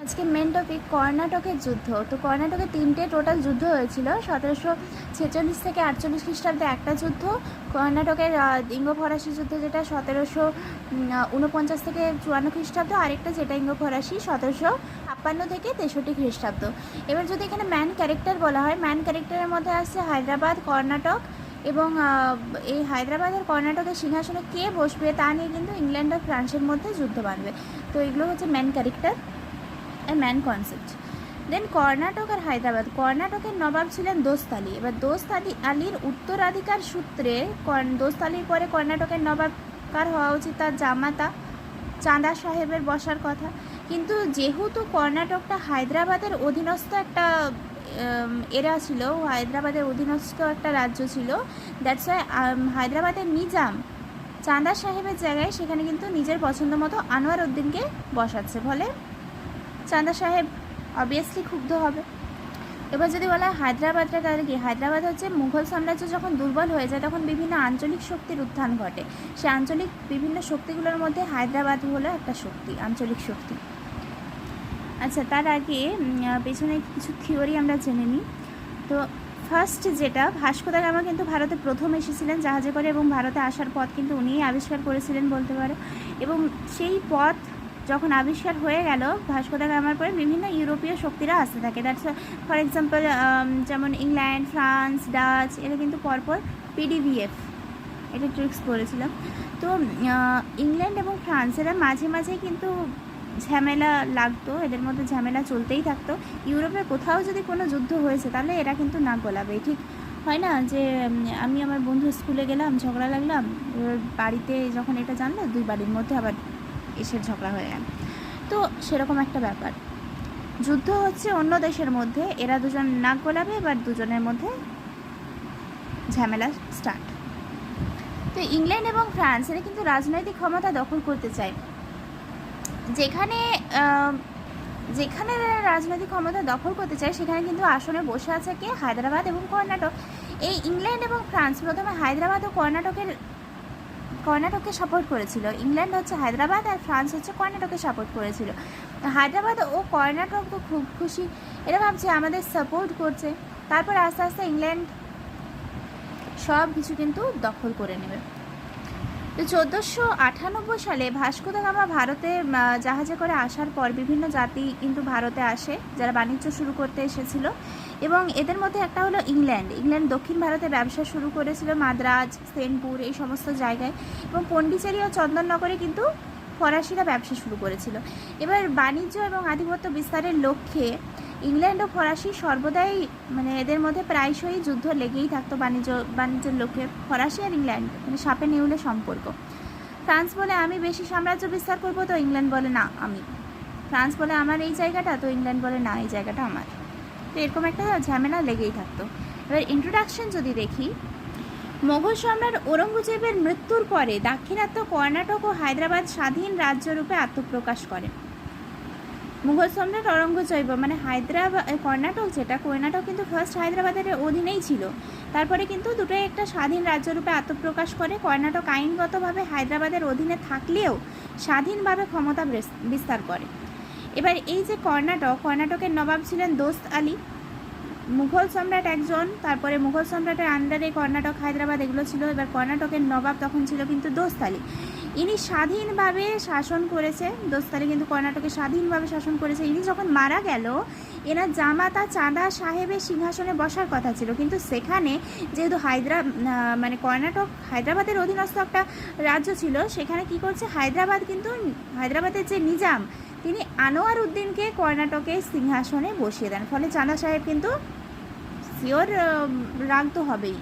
আজকে main topic কর্ণাটকের যুদ্ধ। তো কর্ণাটকে তিনটে টোটাল যুদ্ধ হয়েছিল। 1746 থেকে 48 খ্রিস্টাব্দে একটা যুদ্ধ, কর্ণাটকের ইঙ্গ ফরাসি যুদ্ধ যেটা 1749 থেকে 54 খ্রিস্টাব্দ, আরেকটা যেটা ইঙ্গ ফরাসি 1756 থেকে 63 খ্রিস্টাব্দ। এবার যদি এখানে ম্যান ক্যারেক্টার বলা হয়, ম্যান ক্যারেক্টারের মধ্যে আছে হায়দ্রাবাদ, কর্ণাটক, এবং এই হায়দ্রাবাদ আর কর্ণাটকের সিংহাসনে কে বসবে তা নিয়ে কিন্তু ইংল্যান্ড আর ফ্রান্সের মধ্যে যুদ্ধ বাঁধবে। তো এগুলো হচ্ছে ম্যান ক্যারেক্টার, ম্যান কনসেপ্ট। দেন কর্ণাটক আর হায়দ্রাবাদ। কর্ণাটকের নবাব ছিলেন দোস্ত আলী। এবার দোস্ত আলীর উত্তরাধিকার সূত্রে দোস্ত আলীর পরে কর্ণাটকের নবাব কার হওয়া উচিত? তার জামাতা চাঁদা সাহেবের বসার কথা। কিন্তু যেহেতু কর্ণাটকটা হায়দ্রাবাদের অধীনস্থ একটা এরা ছিল, হায়দ্রাবাদের অধীনস্থ একটা রাজ্য ছিল, দ্যাটস ওয়াই হায়দ্রাবাদের নিজাম চাঁদা সাহেবের জায়গায় সেখানে কিন্তু নিজের পছন্দ মতো আনোয়ার উদ্দিনকে বসাচ্ছে, ফলে চাঁদা সাহেব অবভিয়াসলি ক্ষুব্ধ হবে। এবার যদি বলা হয় হায়দ্রাবাদটা, তাহলে কি? হায়দ্রাবাদ হচ্ছে মুঘল সাম্রাজ্য যখন দুর্বল হয়ে যায় তখন বিভিন্ন আঞ্চলিক শক্তির উত্থান ঘটে। সে আঞ্চলিক বিভিন্ন শক্তিগুলোর মধ্যে হায়দ্রাবাদ হলো একটা শক্তি, আঞ্চলিক শক্তি। আচ্ছা, তার আগে পেছনে কিছু থিওরি আমরা জেনে নিই। তো ফার্স্ট যেটা, ভাস্কো দা গামা কিন্তু ভারতে প্রথম এসেছিলেন জাহাজে করে, এবং ভারতে আসার পথ কিন্তু উনিই আবিষ্কার করেছিলেন বলতে পারো। এবং সেই পথ যখন আবিষ্কার হয়ে গেল ভাস্কো দা গামার পরে বিভিন্ন ইউরোপীয় শক্তিরা আসতে থাকে। দ্যাটস ফর এক্সাম্পল যেমন ইংল্যান্ড, ফ্রান্স, ডাচ, এরা কিন্তু পরপর পিডিভিএফ এটা ট্রিক্স করেছিলাম। তো ইংল্যান্ড এবং ফ্রান্স এরা মাঝে মাঝে কিন্তু ঝামেলা লাগতো, এদের মধ্যে ঝামেলা চলতেই থাকতো। ইউরোপে কোথাও যদি কোনো যুদ্ধ হয়েছে তাহলে এরা কিন্তু নাক গলাবে। ঠিক হয় না যে আমি আমার বন্ধু স্কুলে গেলাম, ঝগড়া লাগলাম, বাড়িতে যখন এটা জানলো দুই বাড়ির মধ্যে আবার এসে ঝগড়া হয়ে গেল। তো সেরকম একটা ব্যাপার। যুদ্ধ হচ্ছে অন্য দেশের মধ্যে, এরা দুজন নাক গলাবে, এবার দুজনের মধ্যে ঝামেলা স্টার্ট। তো ইংল্যান্ড এবং ফ্রান্স এরা কিন্তু রাজনৈতিক ক্ষমতা দখল করতে চায়। যেখানে যেখানে রাজনৈতিক ক্ষমতা দখল করতে চায় সেখানে কিন্তু আসনে বসে আছে কে? হায়দ্রাবাদ এবং কর্ণাটক। এই ইংল্যান্ড এবং ফ্রান্স প্রথমে হায়দ্রাবাদ ও কর্ণাটককে সাপোর্ট করেছিল। ইংল্যান্ড হচ্ছে হায়দ্রাবাদ আর ফ্রান্স হচ্ছে কর্ণাটককে সাপোর্ট করেছিল। হায়দ্রাবাদ ও কর্ণাটক তো খুব খুশি, এরা ভাবছে আমাদের সাপোর্ট করছে। তারপর আস্তে আস্তে ইংল্যান্ড সব কিছু কিন্তু দখল করে নেবে। তো 1498 সালে ভাস্কো দা গামা ভারতে জাহাজে করে আসার পর বিভিন্ন জাতি কিন্তু ভারতে আসে যারা বাণিজ্য শুরু করতে এসেছিল, এবং এদের মধ্যে একটা হলো ইংল্যান্ড দক্ষিণ ভারতে ব্যবসা শুরু করেছিল, মাদ্রাজ, সেনপুর এই সমস্ত জায়গায়, এবং পন্ডিচেরি ও চন্দননগরে কিন্তু ফরাসিরা ব্যবসা শুরু করেছিল। এবার বাণিজ্য এবং আধিপত্য বিস্তারের লক্ষ্যে ইংল্যান্ড ও ফরাসি সর্বদাই মানে এদের মধ্যে প্রায়শই যুদ্ধ লেগেই থাকতো বাণিজ্যের লক্ষ্যে। ফরাসি আর ইংল্যান্ড মানে সাপে নেউলে সম্পর্ক। ফ্রান্স বলে আমি বেশি সাম্রাজ্য বিস্তার করবো, তো ইংল্যান্ড বলে না আমি। ফ্রান্স বলে আমার এই জায়গাটা, তো ইংল্যান্ড বলে না এই জায়গাটা আমার। তো এরকম একটা ঝামেলা লেগেই থাকতো। এবার ইন্ট্রোডাকশন যদি দেখি, মোগল সম্রাট ঔরঙ্গজেবের মৃত্যুর পরে দাক্ষিণাত্য কর্ণাটক ও হায়দ্রাবাদ স্বাধীন রাজ্যরূপে আত্মপ্রকাশ করে। মুঘল সম্রাট ঔরঙ্গজেব মানে কর্ণাটক যেটা, কর্ণাটক কিন্তু ফার্স্ট হায়দ্রাবাদের অধীনেই ছিল, তারপরে কিন্তু দুটোই একটা স্বাধীন রাজ্যরূপে আত্মপ্রকাশ করে। কর্ণাটক আইনগতভাবে হায়দ্রাবাদের অধীনে থাকলেও স্বাধীনভাবে ক্ষমতা বিস্তার করে। এবার এই যে কর্ণাটকের নবাব ছিলেন দোস্ত আলী, মুঘল সম্রাট একজন, তারপরে মুঘল সম্রাটের আন্ডারে কর্ণাটক, হায়দ্রাবাদ এগুলো ছিল। এবার কর্ণাটকের নবাব তখন ছিল কিন্তু দোস্ত আলী। ইনি স্বাধীনভাবে শাসন করেছে, দোস্ত আলী কিন্তু কর্ণাটকে স্বাধীনভাবে শাসন করেছে। ইনি যখন মারা গেল এনার জামাতা চাঁদা সাহেবের সিংহাসনে বসার কথা ছিল, কিন্তু সেখানে যেহেতু মানে কর্ণাটক হায়দ্রাবাদের অধীনস্থ একটা রাজ্য ছিল, সেখানে কি করছে হায়দ্রাবাদের যে নিজাম তিনি আনোয়ার উদ্দিনকে কর্ণাটকের সিংহাসনে বসিয়ে দেন। ফলে চাঁদা সাহেব কিন্তু শিওর রাগ তো হবেই,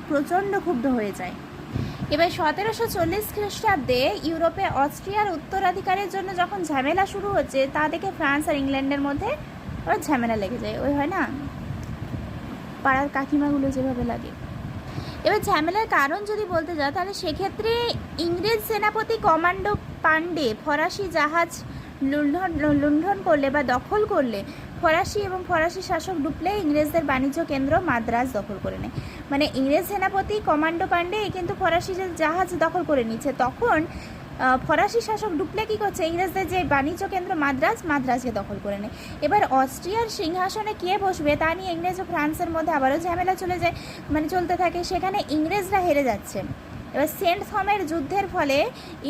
প্রচণ্ড ক্ষুব্ধ হয়ে যায়। এবার 1740 খ্রিস্টাব্দে ইউরোপে অস্ট্রিয়ার উত্তরাধিকারের জন্য যখন ঝামেলা শুরু হচ্ছে, তা দেখে ফ্রান্স আর ইংল্যান্ডের মধ্যে আবার ঝামেলা লেগে যায়। ওই হয় না পাড়ার কাকিমাগুলো যেভাবে লাগে। এবার ঝামেলার কারণ যদি বলতে যাও তাহলে সেক্ষেত্রে ইংরেজ সেনাপতি কমান্ডো পান্ডে ফরাসি জাহাজ লুণ্ঠন করলে বা দখল করলে, ফরাসি এবং ফরাসি শাসক ডুপ্লে ইংরেজদের বাণিজ্য কেন্দ্র মাদ্রাজ দখল করে নেয়। মানে ইংরেজ সেনাপতি কমান্ডো পান্ডে কিন্তু ফরাসি জাহাজ দখল করে নিচ্ছে, তখন ফরাসি শাসক ডুপ্লে কী করছে, ইংরেজদের যে বাণিজ্য কেন্দ্র মাদ্রাজকে দখল করে নেয়। এবার অস্ট্রিয়ার সিংহাসনে কে বসবে তা নিয়ে ইংরেজ ও ফ্রান্সের মধ্যে আবারও ঝামেলা চলতে থাকে। সেখানে ইংরেজরা হেরে যাচ্ছে। এবার সেন্ট থমের যুদ্ধের ফলে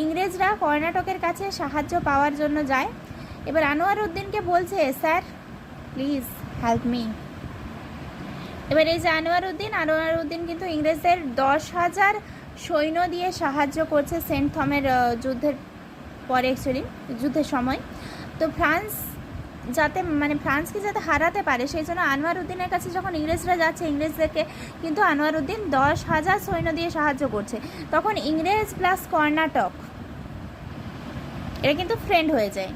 ইংরেজরা কর্ণাটকের কাছে সাহায্য পাওয়ার জন্য যায়। এবার আনোয়ার উদ্দিনকে বলছে, স্যার প্লিজ হেল্প মি। এবার এই যে আনোয়ার উদ্দিন কিন্তু ইংরেজদের 10,000 সৈন্য দিয়ে সাহায্য করছে সেন্ট থমের যুদ্ধের পরে, অ্যাকচুয়ালি যুদ্ধের সময়। তো ফ্রান্সকে যাতে হারাতে পারে সেই জন্য আনোয়ার উদ্দিনের কাছে যখন ইংরেজরা যাচ্ছে, ইংরেজদেরকে কিন্তু আনোয়ার উদ্দিন 10,000 সৈন্য দিয়ে সাহায্য করছে। তখন ইংরেজ প্লাস কর্ণাটক এরা কিন্তু ফ্রেন্ড হয়ে যায়।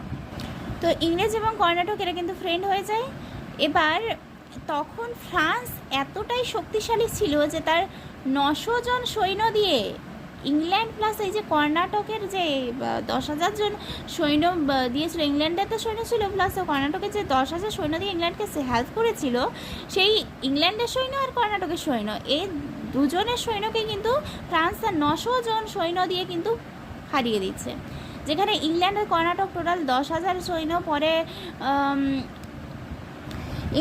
তো ইংরেজ এবং কর্ণাটক এরা কিন্তু ফ্রেন্ড হয়ে যায়। এবার তখন ফ্রান্স এতটাই শক্তিশালী ছিল যে তার 900 জন সৈন্য দিয়ে ইংল্যান্ড প্লাস এই যে কর্ণাটকের যে 10,000 জন সৈন্য দিয়েছিল, ইংল্যান্ডের তো সৈন্য ছিল প্লাস কর্ণাটকের যে 10,000 সৈন্য দিয়ে ইংল্যান্ডকে হেল্প করেছিল, সেই ইংল্যান্ডের সৈন্য আর কর্ণাটকের সৈন্য এই দুজনের সৈন্যকে কিন্তু ফ্রান্স তার 900 জন সৈন্য দিয়ে কিন্তু হারিয়ে দিচ্ছে। যেখানে ইংল্যান্ড আর কর্ণাটক টোটাল 10,000 সৈন্য, পরে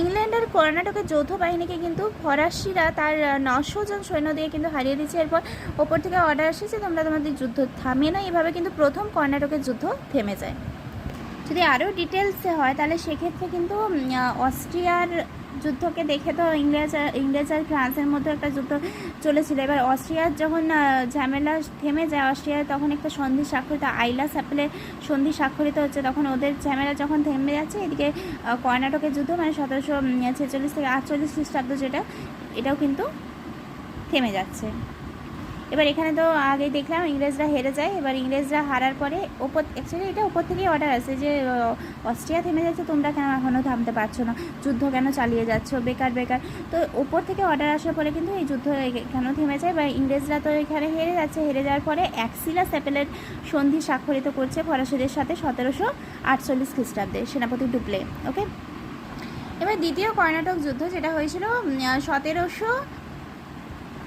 ইংল্যান্ড আর কর্ণাটকের যৌথ বাহিনীকে কিন্তু ফরাসিরা তার 900 জন সৈন্য দিয়ে কিন্তু হারিয়ে দিচ্ছে। এরপর ওপর থেকে অর্ডার আসে যে তোমরা তোমাদের যুদ্ধ থামিয়ে না, এভাবে কিন্তু প্রথম কর্ণাটকের যুদ্ধ থেমে যায়। যদি আরও ডিটেলসে হয় তাহলে সেক্ষেত্রে কিন্তু অস্ট্রিয়ার যুদ্ধকে দেখে তো ইংরেজ আর ফ্রান্সের মধ্যে একটা যুদ্ধ চলেছিল। এবার অস্ট্রিয়ার যখন ঝামেলা থেমে যায়, অস্ট্রিয়ার তখন একটা সন্ধি স্বাক্ষরিত, আইলাস অ্যাপেলে সন্ধি স্বাক্ষরিত হচ্ছে, তখন ওদের ঝামেলা যখন থেমে যাচ্ছে, এদিকে কর্ণাটকের যুদ্ধ 1746 থেকে 48 খ্রিস্টাব্দ এটাও কিন্তু থেমে যাচ্ছে। এবার এখানে তো আগে দেখলাম ইংরেজরা হেরে যায়। এবার ইংরেজরা হারার পরে অ্যাকচুয়ালি এটা উপর থেকেই অর্ডার আছে যে অস্ট্রিয়া থেমে যাচ্ছে, তোমরা কেন এখনও থামতে পারছো না, যুদ্ধ কেন চালিয়ে যাচ্ছ, বেকার। তো উপর থেকে অর্ডার আসার পরে কিন্তু এই যুদ্ধ কেন থেমে যায়। বা ইংরেজরা তো এখানে হেরে যাচ্ছে, হেরে যাওয়ার পরে অ্যাক্সিলাস অ্যাপেলের সন্ধি স্বাক্ষরিত করছে ফরাসিদের সাথে 1748 খ্রিস্টাব্দে সেনাপতি ডুপ্লে। ওকে, এবার দ্বিতীয় কর্ণাটক যুদ্ধ যেটা হয়েছিল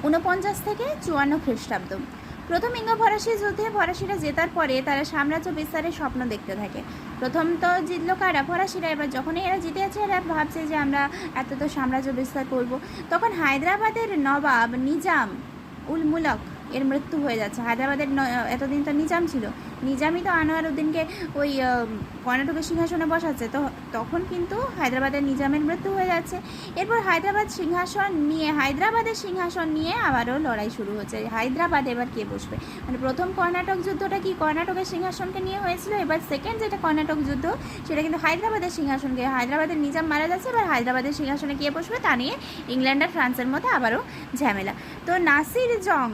1749 থেকে 54 খ্রিস্টাব্দ। প্রথম ইঙ্গো ফরাসি যুদ্ধে ফরাসিরা জেতার পরে তারা সাম্রাজ্য বিস্তারের স্বপ্ন দেখতে থাকে। প্রথম তো জিতলো কারা, ফরাসিরা। এবার যখনই এরা জিতে আছে এরা ভাবছে যে আমরা এত তো সাম্রাজ্য বিস্তার করব। তখন হায়দ্রাবাদের নবাব নিজাম উল মুলক এর মৃত্যু হয়ে যাচ্ছে। হায়দ্রাবাদের এতদিন তো নিজাম ছিল, নিজামই তো আনোয়ার উদ্দিনকে ওই কর্ণাটকের সিংহাসনে বসাচ্ছে। তো তখন কিন্তু হায়দ্রাবাদের নিজামের মৃত্যু হয়ে যাচ্ছে। এরপর হায়দ্রাবাদের সিংহাসন নিয়ে আবারও লড়াই শুরু হচ্ছে। হায়দ্রাবাদ এবার কে বসবে, মানে প্রথম কর্ণাটক যুদ্ধটা কি কর্ণাটকের সিংহাসনকে নিয়ে হয়েছিল, এবার সেকেন্ড যেটা কর্ণাটক যুদ্ধ সেটা কিন্তু হায়দ্রাবাদের সিংহাসনকে, হায়দ্রাবাদের নিজাম মারা যাচ্ছে, এবার হায়দ্রাবাদের সিংহাসনে কে বসবে তা নিয়ে ইংল্যান্ড আর ফ্রান্সের মধ্যে আবারও ঝামেলা। তো নাসির জং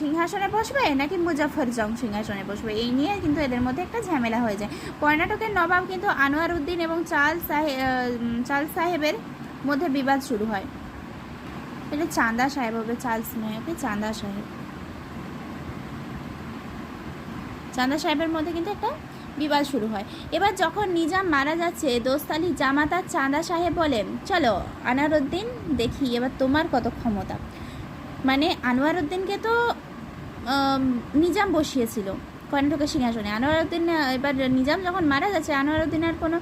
সিংহাসনে বসবে নাকি মুজাফর জং সিংহাসনে বসবে, এই নিয়ে কিন্তু এদের মধ্যে একটা ঝামেলা হয়ে যায়। কর্ণাটকের নবাব কিন্তু আনোয়ার উদ্দিন এবং চার্লস সাহেবের মধ্যে বিবাদ শুরু হয়। এটা চাঁদা সাহেব হবে, চার্লস নয়, ওকে, চাঁদা সাহেবের মধ্যে কিন্তু একটা বিবাদ শুরু হয়। এবার যখন নিজাম মারা যাচ্ছে, দোস্ত আলী জামাতা চাঁদা সাহেব বলেন, চলো আনোয়ার উদ্দিন দেখি এবার তোমার কত ক্ষমতা। মানে আনোয়ার উদ্দিনকে তো নিজাম বসিয়েছিল কর্ণাটকের সিংহাসনে, আনোয়ার উদ্দিন এবার নিজাম যখন মারা যাচ্ছে আনোয়ার উদ্দিনের কোনো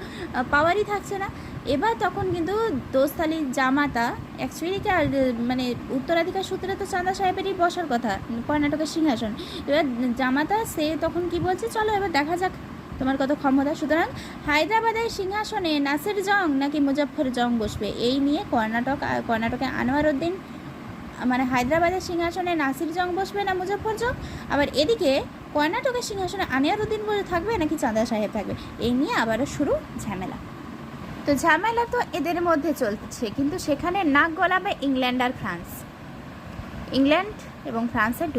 পাওয়ারই থাকছে না। এবার তখন কিন্তু দোস্ত আলী জামাতা অ্যাকচুয়ালি মানে উত্তরাধিকার সূত্রে তো চাঁদা সাহেবেরই বসার কথা কর্ণাটকের সিংহাসন। এবার জামাতা সে তখন কি বলছে, চলো এবার দেখা যাক তোমার কত ক্ষমতা। সুতরাং হায়দ্রাবাদের সিংহাসনে নাসির জং নাকি মুজাফফর জং বসবে, এই নিয়ে কর্ণাটকে আনোয়ার উদ্দিন, মানে হায়দ্রাবাদের সিংহাসনে নাসির জং বসবে না মুজাফফর জং, আবার এদিকে কর্ণাটকের সিংহাসনে আনোয়ার উদ্দিন থাকবে নাকি চাঁদা সাহেব থাকবে, এই নিয়ে আবারও শুরু ঝামেলা। তো ঝামেলা তো এদের মধ্যে চলছে, কিন্তু সেখানে নাক গলাবে ইংল্যান্ড আর ফ্রান্স। ইংল্যান্ড এবং ফ্রান্সের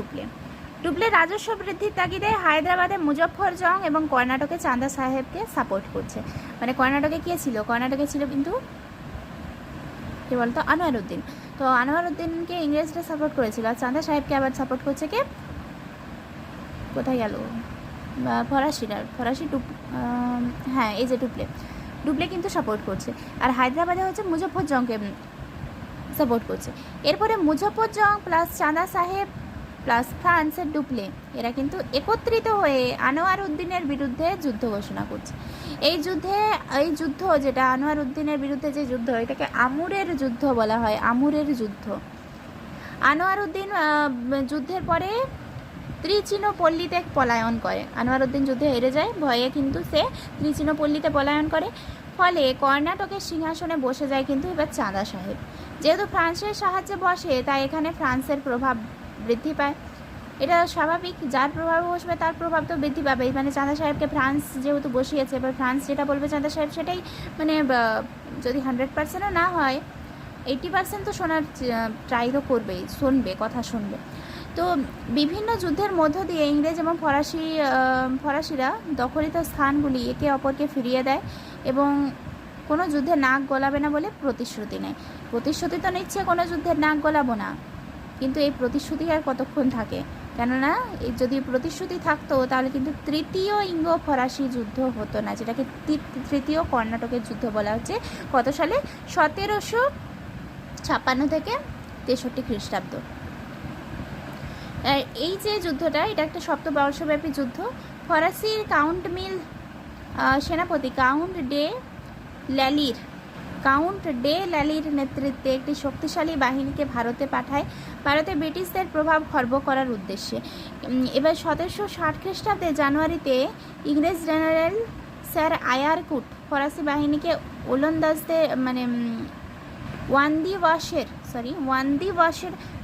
ডুপ্লে রাজস্ব বৃদ্ধির তাগিদে হায়দ্রাবাদে মুজাফফর জং এবং কর্ণাটকে চাঁদা সাহেবকে সাপোর্ট করছে। মানে কর্ণাটকে কে ছিল, কর্ণাটকে ছিল কিন্তু কে বলতো, আনোয়ার উদ্দিন। তো আনোয়ার উদ্দিনকে ইংরেজরা সাপোর্ট করেছিল, আর চাঁদা সাহেবকে আবার সাপোর্ট করছে কে, কোথায় গেল, ফরাসি হ্যাঁ এই যে ডুপ্লে কিন্তু সাপোর্ট করছে। আর হায়দ্রাবাদে হচ্ছে মুজাফফর জংকে সাপোর্ট করছে। এরপরে মুজাফফর জং প্লাস চাঁদা সাহেব প্লাস ফ্রান্সের ডুপ্লে, এরা কিন্তু একত্রিত হয়ে আনোয়ার উদ্দিনের বিরুদ্ধে যুদ্ধ ঘোষণা করছে। এই যুদ্ধ যেটা আনোয়ার উদ্দিনের বিরুদ্ধে যে যুদ্ধ, এটাকে আমুরের যুদ্ধ বলা হয়, আমুরের যুদ্ধ। আনোয়ার উদ্দিন যুদ্ধের পরে ত্রিচিনোপল্লীতে পলায়ন করে। আনোয়ার উদ্দিন যুদ্ধে হেরে যায়, ভয়ে কিন্তু সে ত্রিচিনোপল্লীতে পলায়ন করে। ফলে কর্ণাটকের সিংহাসনে বসে যায় কিন্তু এবার চাঁদা সাহেব। যেহেতু ফ্রান্সের সাহায্যে বসে, তাই এখানে ফ্রান্সের প্রভাব বৃদ্ধি পায়। এটা স্বাভাবিক, যার প্রভাব বসবে তার প্রভাব তো বৃদ্ধি পাবে। মানে চাঁদা সাহেবকে ফ্রান্স যেহেতু বসিয়েছে, এবার ফ্রান্স যেটা বলবে চাঁদা সাহেব সেটাই, মানে যদি 100%ও না হয় 80% তো শোনার ট্রাই তো করবেই, শুনবে, কথা শুনবে। তো বিভিন্ন যুদ্ধের মধ্য দিয়ে ইংরেজ এবং ফরাসিরা দখলিত স্থানগুলি একে অপরকে ফিরিয়ে দেয় এবং কোনো যুদ্ধে নাক গলাবে না বলে প্রতিশ্রুতি নেয়। প্রতিশ্রুতি তো নিচ্ছে কোনো যুদ্ধের নাক গলাবো না, কিন্তু এই প্রতিশ্রুতি আর কতক্ষণ থাকে? কেননা যদি প্রতিশ্রুতি থাকতো তাহলে কিন্তু তৃতীয় ইঙ্গো ফরাসি যুদ্ধ হতো না, যেটাকে তৃতীয় কর্ণাটকের যুদ্ধ বলা হচ্ছে। কত সালে? 1756 থেকে 63 খ্রিস্টাব্দ। এই যে যুদ্ধটা, এটা একটা সপ্তবর্ষব্যাপী যুদ্ধ। ফরাসির কাউন্ট মিল সেনাপতি কাউন্ট ডে ল্যালির নেতৃত্বে একটি শক্তিশালী বাহিনীকে ভারতে পাঠায়, ভারতে ব্রিটিশদের প্রভাব খর্ব করার উদ্দেশ্যে। এবার 1760 খ্রিস্টাব্দে জানুয়ারিতে ইংরেজ জেনারেল স্যার আয়ারকুট ফরাসি বাহিনীকে ওলন্দাজদের মানে ওয়ান্দিবাসের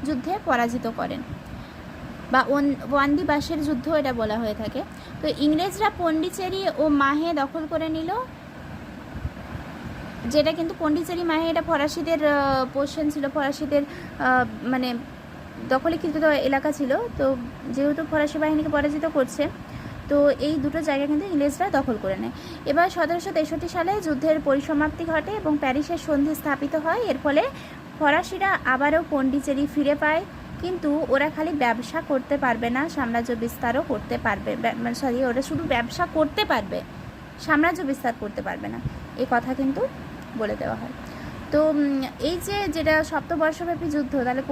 যুদ্ধে পরাজিত করেন, বা ওয়ান্দিবাসের যুদ্ধ এটা বলা হয়ে থাকে। তো ইংরেজরা পন্ডিচেরি ও মাহে দখল করে নিল, যেটা কিন্তু পন্ডিচেরি মাহে এটা ফরাসিদের পোর্শন ছিল, ফরাসিদের মানে দখলীকৃত এলাকা ছিল। তো যেহেতু ফরাসি বাহিনীকে পরাজিত করছে, তো এই দুটো জায়গা কিন্তু ইংরেজরা দখল করে নেয়। এবার 1763 সালে যুদ্ধের পরিসমাপ্তি ঘটে এবং প্যারিসের সন্ধি স্থাপিত হয়। এর ফলে ফরাসিরা আবারও পন্ডিচেরি ফিরে পায়, কিন্তু ওরা খালি ব্যবসা করতে পারবে না, সাম্রাজ্য বিস্তারও করতে পারবে। ওরা শুধু ব্যবসা করতে পারবে, সাম্রাজ্য বিস্তার করতে পারবে না, এই কথা কিন্তু বলে দেওয়া হয়। তো এই যেটা সপ্তবর্ষব্যাপী যুদ্ধ, তাহলে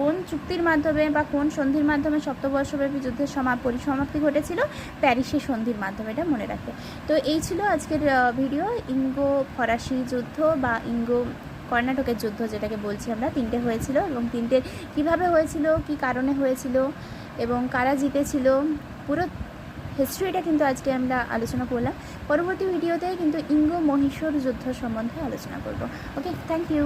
কোন চুক্তির মাধ্যমে বা কোন সন্ধির মাধ্যমে সপ্তবর্ষব্যাপী যুদ্ধের পরিসমাপ্তি ঘটেছিল? প্যারিসের সন্ধির মাধ্যমে, এটা মনে রাখবে। তো এই ছিল আজকের ভিডিও, ইঙ্গো ফরাসি যুদ্ধ বা ইঙ্গো কর্ণাটকের যুদ্ধ যেটাকে বলছি আমরা। 3টে হয়েছিল এবং 3টে কীভাবে হয়েছিল, কী কারণে হয়েছিল এবং কারা জিতেছিল, পুরো হিস্ট্রিটা কিন্তু আজকে আমরা আলোচনা করলাম। পরবর্তী ভিডিওতে কিন্তু ইঙ্গো মহীশূর যুদ্ধ সম্বন্ধে আলোচনা করব। ওকে, থ্যাংক ইউ।